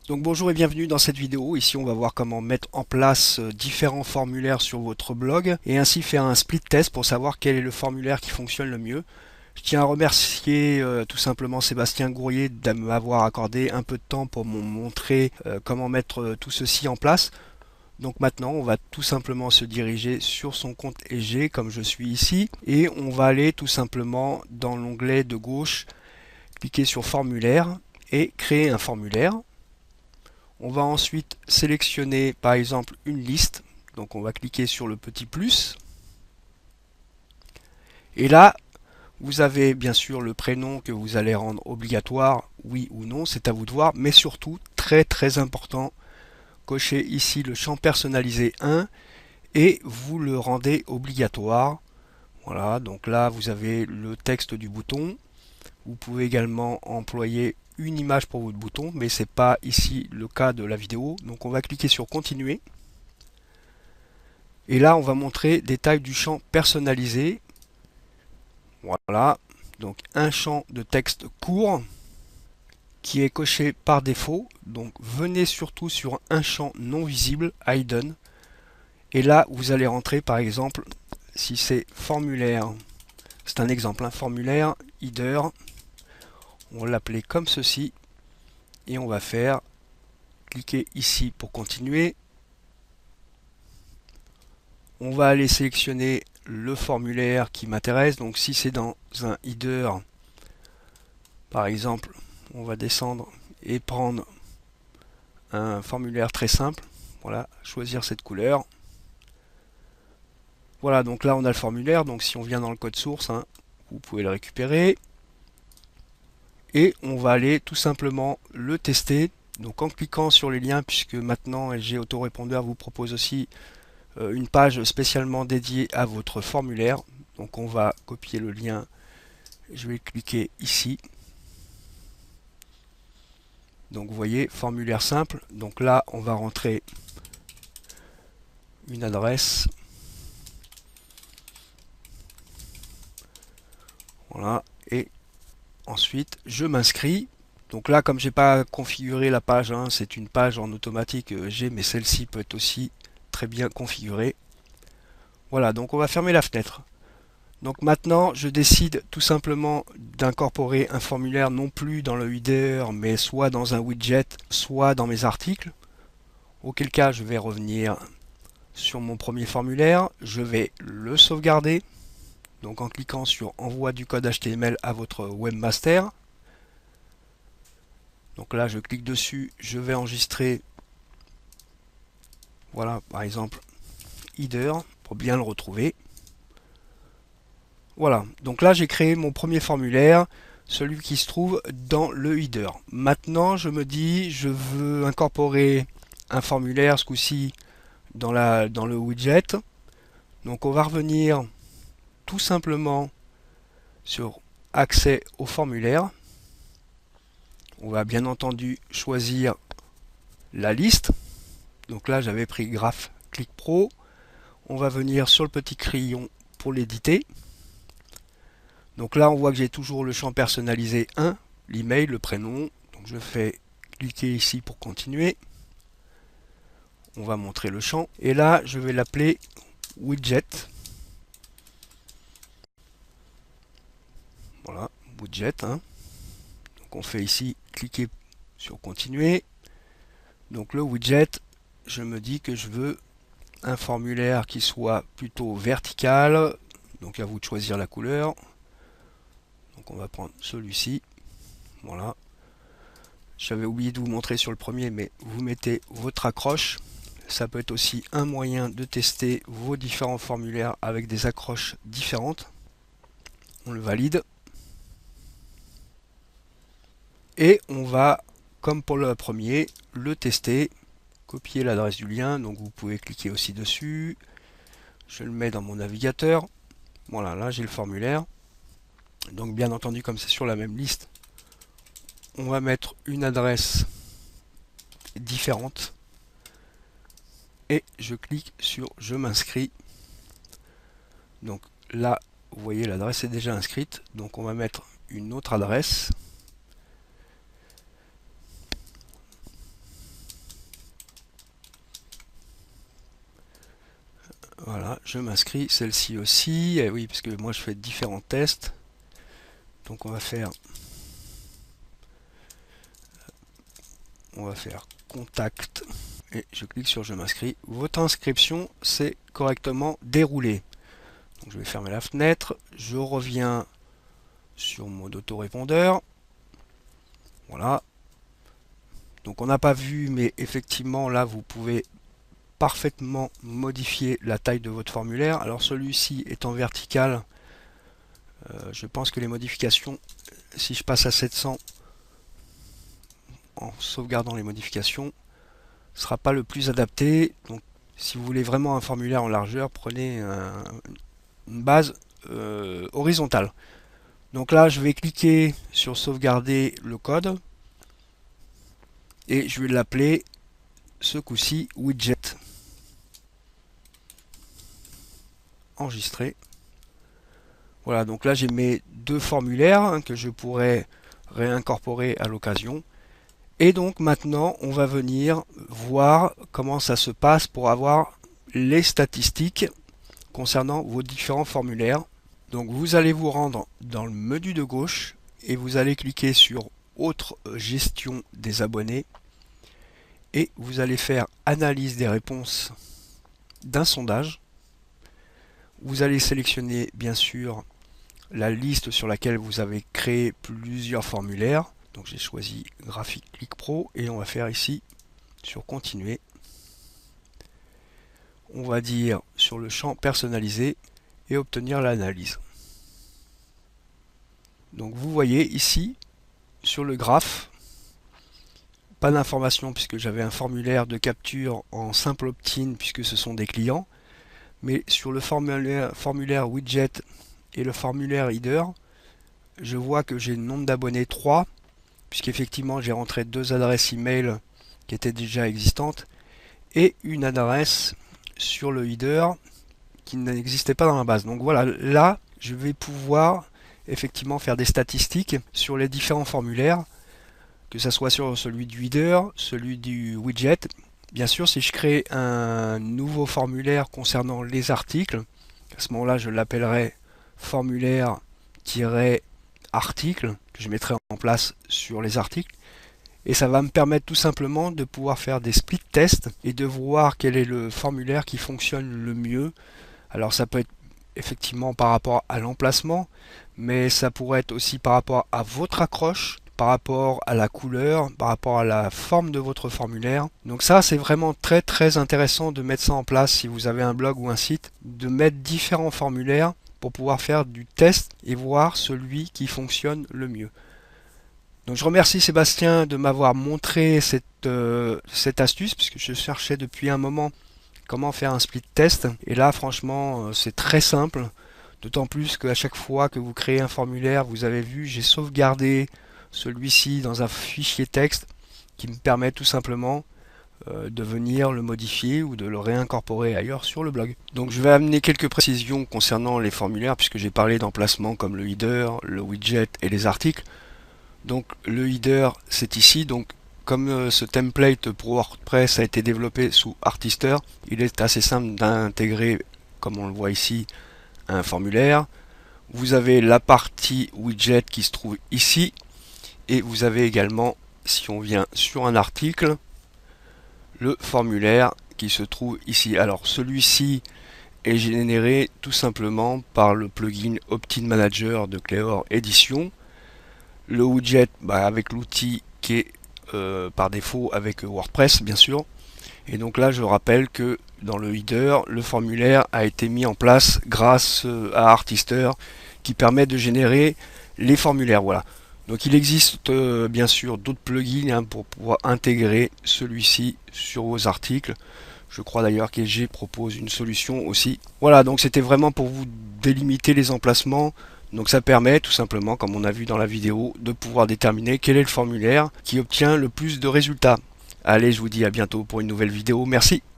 Donc bonjour et bienvenue dans cette vidéo. Ici on va voir comment mettre en place différents formulaires sur votre blog et ainsi faire un split test pour savoir quel est le formulaire qui fonctionne le mieux. Je tiens à remercier tout simplement Sébastien Gourrier de m'avoir accordé un peu de temps pour me montrer comment mettre tout ceci en place. Donc maintenant on va tout simplement se diriger sur son compte EG comme je suis ici et on va aller tout simplement dans l'onglet de gauche, cliquer sur formulaire et créer un formulaire. On va ensuite sélectionner par exemple une liste. Donc on va cliquer sur le petit plus. Et là, vous avez bien sûr le prénom que vous allez rendre obligatoire, oui ou non, c'est à vous de voir. Mais surtout, très très important, cochez ici le champ personnalisé 1 et vous le rendez obligatoire. Voilà, donc là vous avez le texte du bouton. Vous pouvez également employer une image pour votre bouton, mais ce n'est pas ici le cas de la vidéo. Donc on va cliquer sur continuer. Et là, on va montrer des tailles du champ personnalisé. Voilà, donc un champ de texte court qui est coché par défaut. Donc venez surtout sur un champ non visible, hidden. Et là, vous allez rentrer par exemple, si c'est formulaire, c'est un exemple, un formulaire, header. On va l'appeler comme ceci. Et on va faire, cliquer ici pour continuer. On va aller sélectionner le formulaire qui m'intéresse. Donc si c'est dans un header, par exemple, on va descendre et prendre un formulaire très simple. Voilà, choisir cette couleur. Voilà, donc là on a le formulaire. Donc si on vient dans le code source, hein, vous pouvez le récupérer. Et on va aller tout simplement le tester. Donc en cliquant sur les liens, puisque maintenant LG Autorépondeur vous propose aussi une page spécialement dédiée à votre formulaire. Donc on va copier le lien. Je vais cliquer ici. Donc vous voyez, formulaire simple. Donc là, on va rentrer une adresse. Voilà. Et ensuite, je m'inscris. Donc là, comme j'ai pas configuré la page, hein, c'est une page en automatique G, mais celle-ci peut être aussi très bien configurée. Voilà, donc on va fermer la fenêtre. Donc maintenant, je décide tout simplement d'incorporer un formulaire non plus dans le header, mais soit dans un widget, soit dans mes articles. Auquel cas, je vais revenir sur mon premier formulaire, je vais le sauvegarder. Donc en cliquant sur Envoi du code HTML à votre webmaster. Donc là, je clique dessus, je vais enregistrer, voilà, par exemple, header, pour bien le retrouver. Voilà, donc là, j'ai créé mon premier formulaire, celui qui se trouve dans le header. Maintenant, je me dis, je veux incorporer un formulaire, ce coup-ci, dans le widget. Donc on va revenir tout simplement sur Accès au formulaire. On va bien entendu choisir la liste. Donc là, j'avais pris Graph Click Pro. On va venir sur le petit crayon pour l'éditer. Donc là, on voit que j'ai toujours le champ personnalisé 1, l'email, le prénom. Donc je fais cliquer ici pour continuer. On va montrer le champ. Et là, je vais l'appeler widget. Voilà, widget. Hein. Donc on fait ici cliquer sur continuer. Donc le widget, je me dis que je veux un formulaire qui soit plutôt vertical. Donc à vous de choisir la couleur. Donc on va prendre celui-ci. Voilà. J'avais oublié de vous montrer sur le premier, mais vous mettez votre accroche. Ça peut être aussi un moyen de tester vos différents formulaires avec des accroches différentes. On le valide. Et on va, comme pour le premier, le tester. Copier l'adresse du lien. Donc vous pouvez cliquer aussi dessus. Je le mets dans mon navigateur. Voilà, là j'ai le formulaire. Donc bien entendu, comme c'est sur la même liste, on va mettre une adresse différente. Et je clique sur je m'inscris. Donc là, vous voyez, l'adresse est déjà inscrite. Donc on va mettre une autre adresse. Voilà, je m'inscris, celle-ci aussi. Et oui, parce que moi je fais différents tests. Donc on va faire contact et je clique sur je m'inscris. Votre inscription s'est correctement déroulée. Donc je vais fermer la fenêtre, je reviens sur mode autorépondeur. Voilà. Donc on n'a pas vu, mais effectivement là vous pouvez parfaitement modifier la taille de votre formulaire. Alors celui-ci étant vertical, je pense que les modifications, si je passe à 700 en sauvegardant les modifications, ne sera pas le plus adapté. Donc si vous voulez vraiment un formulaire en largeur, prenez une base horizontale. Donc là je vais cliquer sur sauvegarder le code et je vais l'appeler ce coup-ci widget. Enregistrer. Voilà, donc là j'ai mes deux formulaires que je pourrais réincorporer à l'occasion. Et donc maintenant on va venir voir comment ça se passe pour avoir les statistiques concernant vos différents formulaires. Donc vous allez vous rendre dans le menu de gauche et vous allez cliquer sur autre gestion des abonnés et vous allez faire analyse des réponses d'un sondage. Vous allez sélectionner bien sûr la liste sur laquelle vous avez créé plusieurs formulaires. Donc j'ai choisi Graphic Click Pro et on va faire ici sur continuer. On va dire sur le champ personnalisé et obtenir l'analyse. Donc vous voyez ici sur le graphe, pas d'information puisque j'avais un formulaire de capture en simple opt-in puisque ce sont des clients, mais sur le formulaire widget et le formulaire header, je vois que j'ai le nombre d'abonnés 3, puisqu'effectivement j'ai rentré deux adresses email qui étaient déjà existantes et une adresse sur le header qui n'existait pas dans la base. Donc voilà, là je vais pouvoir effectivement faire des statistiques sur les différents formulaires, que ce soit sur celui du header, celui du widget. Bien sûr, si je crée un nouveau formulaire concernant les articles, à ce moment-là je l'appellerai formulaire-article, que je mettrai en place sur les articles. Et ça va me permettre tout simplement de pouvoir faire des split tests et de voir quel est le formulaire qui fonctionne le mieux. Alors ça peut être effectivement par rapport à l'emplacement, mais ça pourrait être aussi par rapport à votre accroche, par rapport à la couleur, par rapport à la forme de votre formulaire. Donc ça c'est vraiment très intéressant de mettre ça en place si vous avez un blog ou un site, de mettre différents formulaires pour pouvoir faire du test et voir celui qui fonctionne le mieux. Donc je remercie Sébastien de m'avoir montré cette astuce, puisque je cherchais depuis un moment comment faire un split test. Et là franchement c'est très simple, d'autant plus qu'à chaque fois que vous créez un formulaire, vous avez vu, j'ai sauvegardé celui-ci dans un fichier texte qui me permet tout simplement de venir le modifier ou de le réincorporer ailleurs sur le blog. Donc je vais amener quelques précisions concernant les formulaires, puisque j'ai parlé d'emplacement comme le header, le widget et les articles. Donc le header c'est ici, donc comme ce template pour WordPress a été développé sous Artister, il est assez simple d'intégrer, comme on le voit ici, un formulaire. Vous avez la partie widget qui se trouve ici, et vous avez également, si on vient sur un article, le formulaire qui se trouve ici. Alors celui-ci est généré tout simplement par le plugin Opt-in Manager de Cleor Edition. Le widget avec l'outil qui est par défaut avec WordPress bien sûr. Et donc là je rappelle que dans le header, le formulaire a été mis en place grâce à Artister qui permet de générer les formulaires. Voilà. Donc il existe bien sûr d'autres plugins pour pouvoir intégrer celui-ci sur vos articles. Je crois d'ailleurs qu'EG propose une solution aussi. Voilà, donc c'était vraiment pour vous délimiter les emplacements. Donc ça permet tout simplement, comme on a vu dans la vidéo, de pouvoir déterminer quel est le formulaire qui obtient le plus de résultats. Allez, je vous dis à bientôt pour une nouvelle vidéo. Merci.